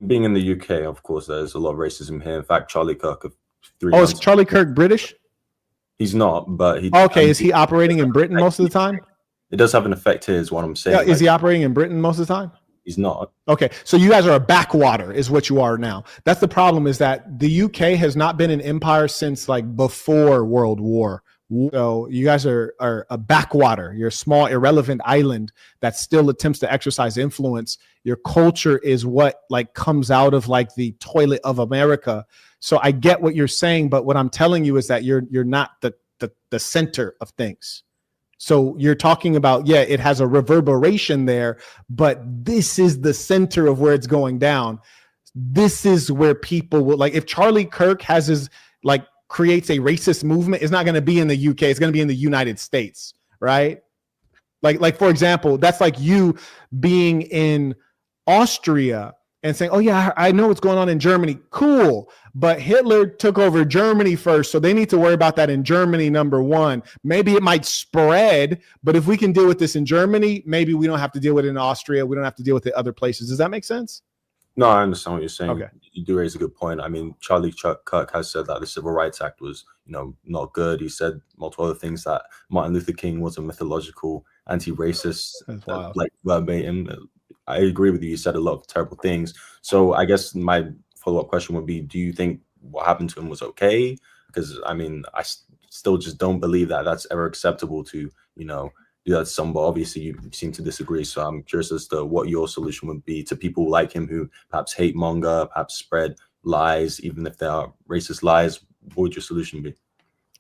Being in the UK, of course, there's a lot of racism here. In fact, Charlie Kirk, three Oh, is months Charlie Kirk British? he's not, but he. Okay, is he operating in Britain most of the time? It does have an effect here, is what I'm saying. Yeah, is he operating in Britain most of the time? He's not. Okay, so you guys are a backwater is what you are now. That's the problem, is that the UK has not been an empire since like before World War. So you guys are a backwater. You're a small, irrelevant island that still attempts to exercise influence. Your culture is what like comes out of like the toilet of America. So I get what you're saying, but what I'm telling you is that you're not the center of things. So you're talking about, yeah, it has a reverberation there, but this is the center of where it's going down. This is where people will, like, if Charlie Kirk has his, like, creates a racist movement, it's not going to be in the UK. It's going to be in the United States, right? Like for example, that's like you being in Austria and saying, oh yeah, I know what's going on in Germany. Cool. But Hitler took over Germany first, so they need to worry about that in Germany, number one. Maybe it might spread, but if we can deal with this in Germany, maybe we don't have to deal with it in Austria. We don't have to deal with it other places. Does that make sense? No, I understand what you're saying. Okay. You do raise a good point. I mean, Charlie Kirk has said that the Civil Rights Act was, not good. He said multiple other things, that Martin Luther King was a mythological anti-racist, like verbatim. I agree with you. You said a lot of terrible things. So I guess my follow-up question would be, do you think what happened to him was okay? Because, I mean, I still just don't believe that that's ever acceptable to, do that to someone. Obviously, you seem to disagree. So I'm curious as to what your solution would be to people like him who perhaps hate monger, perhaps spread lies, even if they are racist lies. What would your solution be?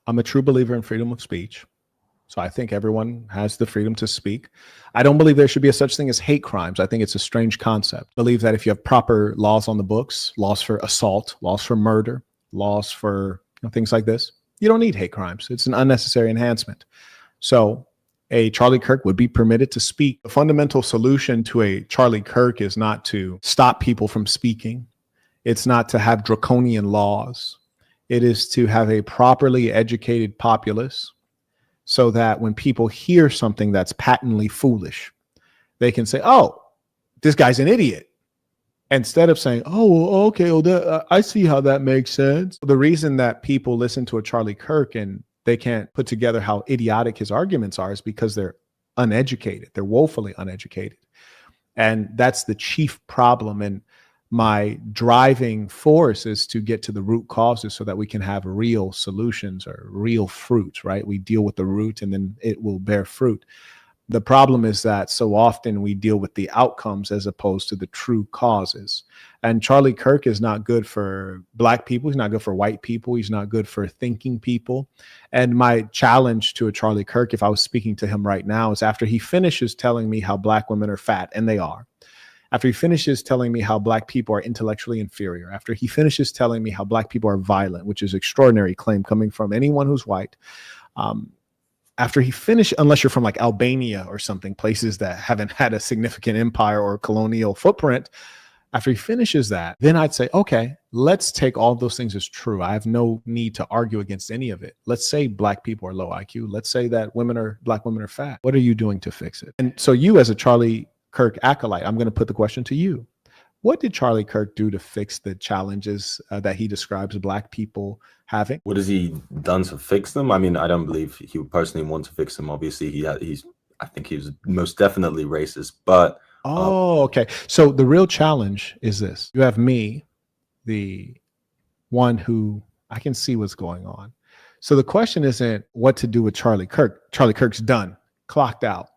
I'm a true believer in freedom of speech. So I think everyone has the freedom to speak. I don't believe there should be a such thing as hate crimes. I think it's a strange concept. I believe that if you have proper laws on the books, laws for assault, laws for murder, laws for things like this, you don't need hate crimes. It's an unnecessary enhancement. So a Charlie Kirk would be permitted to speak. The fundamental solution to a Charlie Kirk is not to stop people from speaking. It's not to have draconian laws. It is to have a properly educated populace, so that when people hear something that's patently foolish, they can say, oh, this guy's an idiot. Instead of saying, oh, okay, well, I see how that makes sense. The reason that people listen to a Charlie Kirk and they can't put together how idiotic his arguments are is because they're uneducated. They're woefully uneducated. And that's the chief problem. And my driving force is to get to the root causes so that we can have real solutions or real fruit, right? We deal with the root and then it will bear fruit. The problem is that so often we deal with the outcomes as opposed to the true causes. And Charlie Kirk is not good for Black people. He's not good for white people. He's not good for thinking people. And my challenge to a Charlie Kirk, if I was speaking to him right now, is after he finishes telling me how Black women are fat, and they are, after he finishes telling me how Black people are intellectually inferior, after he finishes telling me how Black people are violent, which is an extraordinary claim coming from anyone who's white, after he finished, unless you're from like Albania or something, places that haven't had a significant empire or colonial footprint, after he finishes that, then I'd say, okay, let's take all of those things as true. I have no need to argue against any of it. Let's say Black people are low IQ. Let's say that Black women are fat. What are you doing to fix it? And so you, as a Charlie Kirk acolyte, I'm going to put the question to you. What did Charlie Kirk do to fix the challenges that he describes Black people having? What has he done to fix them? I mean, I don't believe he would personally want to fix them. Obviously, I think he was most definitely racist, but. Okay. So the real challenge is this. You have me, the one who I can see what's going on. So the question isn't what to do with Charlie Kirk. Charlie Kirk's done, clocked out.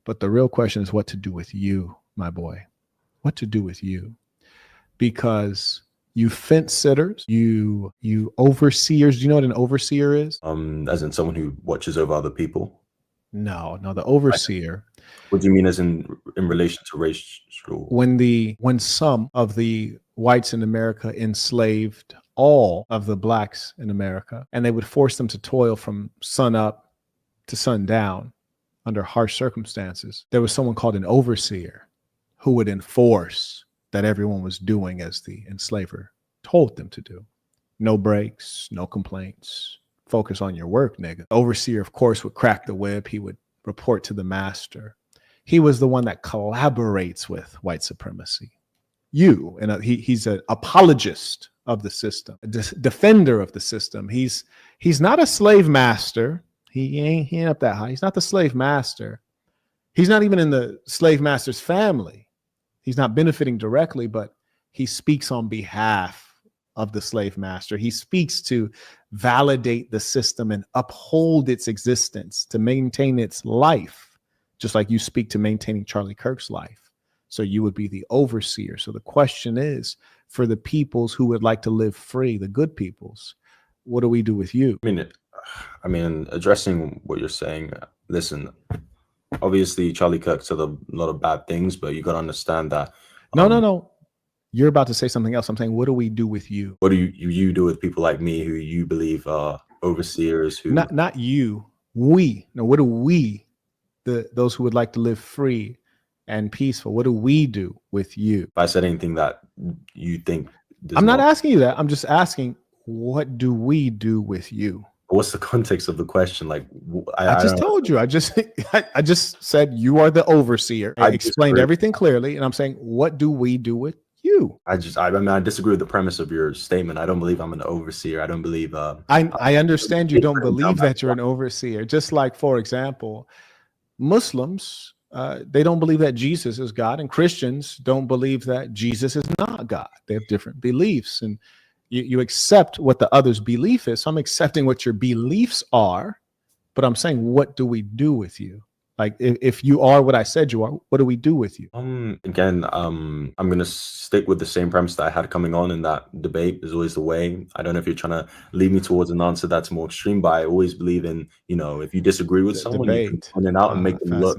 But the real question is what to do with you, my boy. What to do with you. Because you fence sitters, you overseers. Do you know what an overseer is? As in someone who watches over other people? No, the overseer. What do you mean as in relation to racial? When some of the whites in America enslaved all of the Blacks in America, and they would force them to toil from sun up to sundown under harsh circumstances, there was someone called an overseer who would enforce that everyone was doing as the enslaver told them to do. No breaks, no complaints. Focus on your work, nigga. The overseer, of course, would crack the whip. He would report to the master. He was the one that collaborates with white supremacy. you. And he's an apologist of the system, a defender of the system. He's not a slave master. He ain't up that high. He's not the slave master. He's not even in the slave master's family. He's not benefiting directly, but he speaks on behalf of the slave master. He speaks to validate the system and uphold its existence, to maintain its life, just like you speak to maintaining Charlie Kirk's life. So you would be the overseer. So the question is, for the peoples who would like to live free, the good peoples, what do we do with you? I mean, addressing what you're saying, listen, obviously Charlie Kirk said a lot of bad things, but you got to understand that. No. You're about to say something else. I'm saying, what do we do with you? What do you do with people like me who you believe are overseers? Who not you, we. No, what do we, those who would like to live free and peaceful, what do we do with you? If I said anything that you think, I'm not asking you that. I'm just asking, what do we do with you? What's the context of the question? Like, I just told you. I just said you are the overseer. I explained everything clearly, and I'm saying, what do we do with you? I disagree with the premise of your statement. I don't believe I'm an overseer. I don't believe. I understand you don't believe that you're an overseer. Just like, for example, Muslims, they don't believe that Jesus is God, and Christians don't believe that Jesus is not God. They have different beliefs, and you accept what the other's belief is. So I'm accepting what your beliefs are, but I'm saying, what do we do with you? Like, if you are what I said you are, what do we do with you? Again, I'm going to stick with the same premise that I had coming on, in that debate is always the way. I don't know if you're trying to lead me towards an answer that's more extreme, but I always believe in, if you disagree with someone, you can point it out and make them look,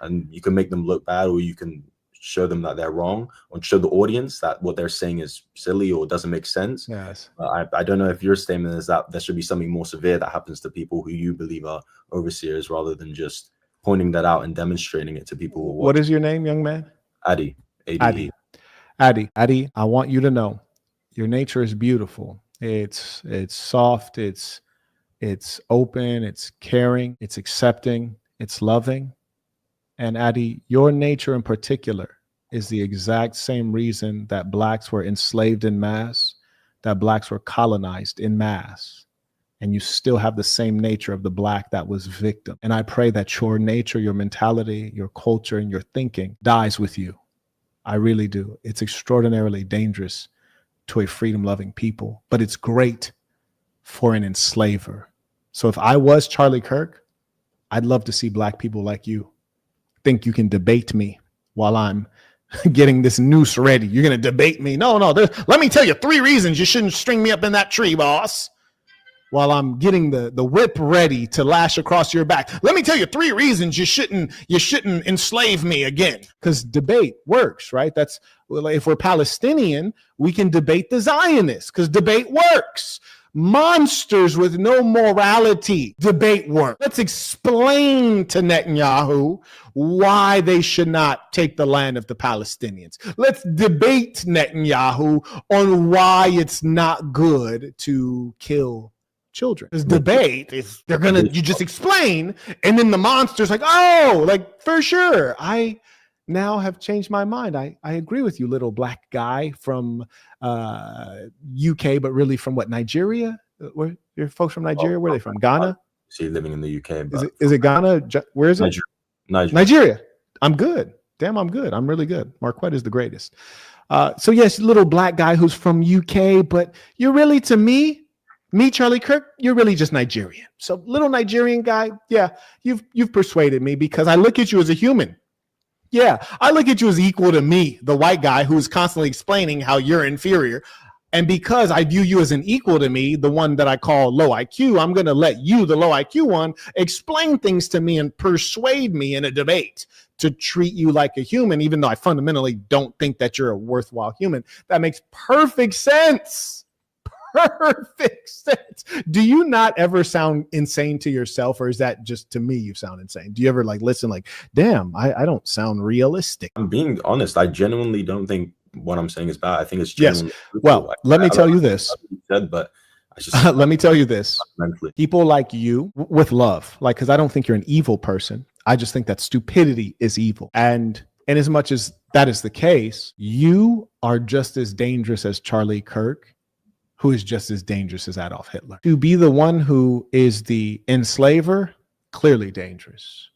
and you can make them look bad, or you can show them that they're wrong, or show the audience that what they're saying is silly or doesn't make sense. Yes. I don't know if your statement is that there should be something more severe that happens to people who you believe are overseers, rather than just pointing that out and demonstrating it to people. What is your name, young man? Ade. Ade. Ade, I want you to know your nature is beautiful. It's soft. It's open. It's caring. It's accepting. It's loving. And Ade, your nature in particular is the exact same reason that blacks were enslaved in mass, that blacks were colonized in mass. And you still have the same nature of the black that was victim. And I pray that your nature, your mentality, your culture, and your thinking dies with you. I really do. It's extraordinarily dangerous to a freedom-loving people, but it's great for an enslaver. So if I was Charlie Kirk, I'd love to see black people like you think you can debate me while I'm getting this noose ready. You're going to debate me? No. Let me tell you 3 reasons you shouldn't string me up in that tree, boss. While I'm getting the whip ready to lash across your back. Let me tell you 3 reasons you shouldn't enslave me again. Because debate works, right? That's, if we're Palestinian, we can debate the Zionists, because debate works. Monsters with no morality, debate work. Let's explain to Netanyahu why they should not take the land of the Palestinians. Let's debate Netanyahu on why it's not good to kill children. This debate is you just explain, and then the monster's like, oh, like, for sure. I now have changed my mind. I agree with you, little black guy from UK, but really from what, Nigeria? Where you're folks from Nigeria? Where are they from? Ghana? See, living in the UK. But is it Ghana? Where is it? Nigeria. I'm good. Damn, I'm good. I'm really good. Marquette is the greatest. So yes, little black guy who's from UK, but you're really, to me, Charlie Kirk, you're really just Nigerian. So little Nigerian guy, yeah, you've persuaded me, because I look at you as a human. Yeah, I look at you as equal to me, the white guy who's constantly explaining how you're inferior. And because I view you as an equal to me, the one that I call low IQ, I'm going to let you, the low IQ one, explain things to me and persuade me in a debate to treat you like a human, even though I fundamentally don't think that you're a worthwhile human. That makes perfect sense. Perfect sense. Do you not ever sound insane to yourself, or is that just to me you sound insane? Do you ever listen damn, I don't sound realistic? I'm being honest. I genuinely don't think what I'm saying is bad. I think it's genuinely well, let me tell you this. But let me tell you this. People like you, with love, because I don't think you're an evil person. I just think that stupidity is evil. And And as much as that is the case, you are just as dangerous as Charlie Kirk, who is just as dangerous as Adolf Hitler. To be the one who is the enslaver, clearly dangerous.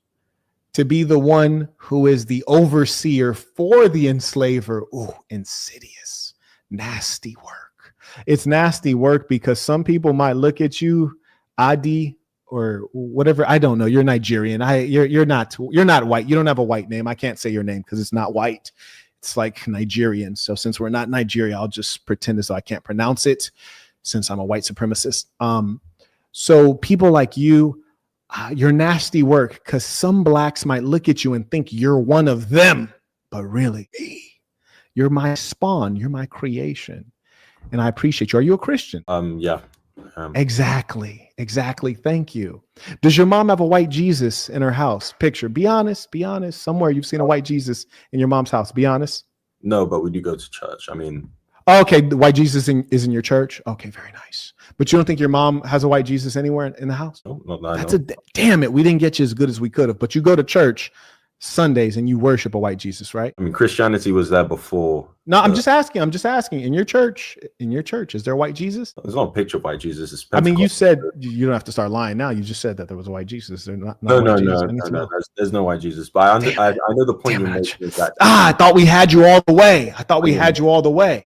To be the one who is the overseer for the enslaver, ooh, insidious, nasty work. It's nasty work because some people might look at you, Ade, or whatever. I don't know. You're Nigerian. You're not white. You don't have a white name. I can't say your name because it's not white. It's like Nigerian. So since we're not Nigeria, I'll just pretend as though I can't pronounce it since I'm a white supremacist. So people like you, you're nasty work because some blacks might look at you and think you're one of them, but really, you're my spawn. You're my creation. And I appreciate you. Are you a Christian? Yeah. Exactly. Thank you. Does your mom have a white Jesus in her house? Picture. Be honest. Somewhere you've seen a white Jesus in your mom's house. Be honest. No, but we do go to church. I mean, okay, the white Jesus is in your church. Okay, very nice. But you don't think your mom has a white Jesus anywhere in the house? No, damn it. We didn't get you as good as we could have. But you go to church Sundays and you worship a white Jesus, right? I mean, Christianity was there before. No, I'm just asking. In your church, is there a white Jesus? There's not a picture of white Jesus. It's I mean, you said you don't have to start lying now. You just said that there was a white Jesus. There's not no. There's no white Jesus. But I know the point you're making is that. I thought we had you all the way.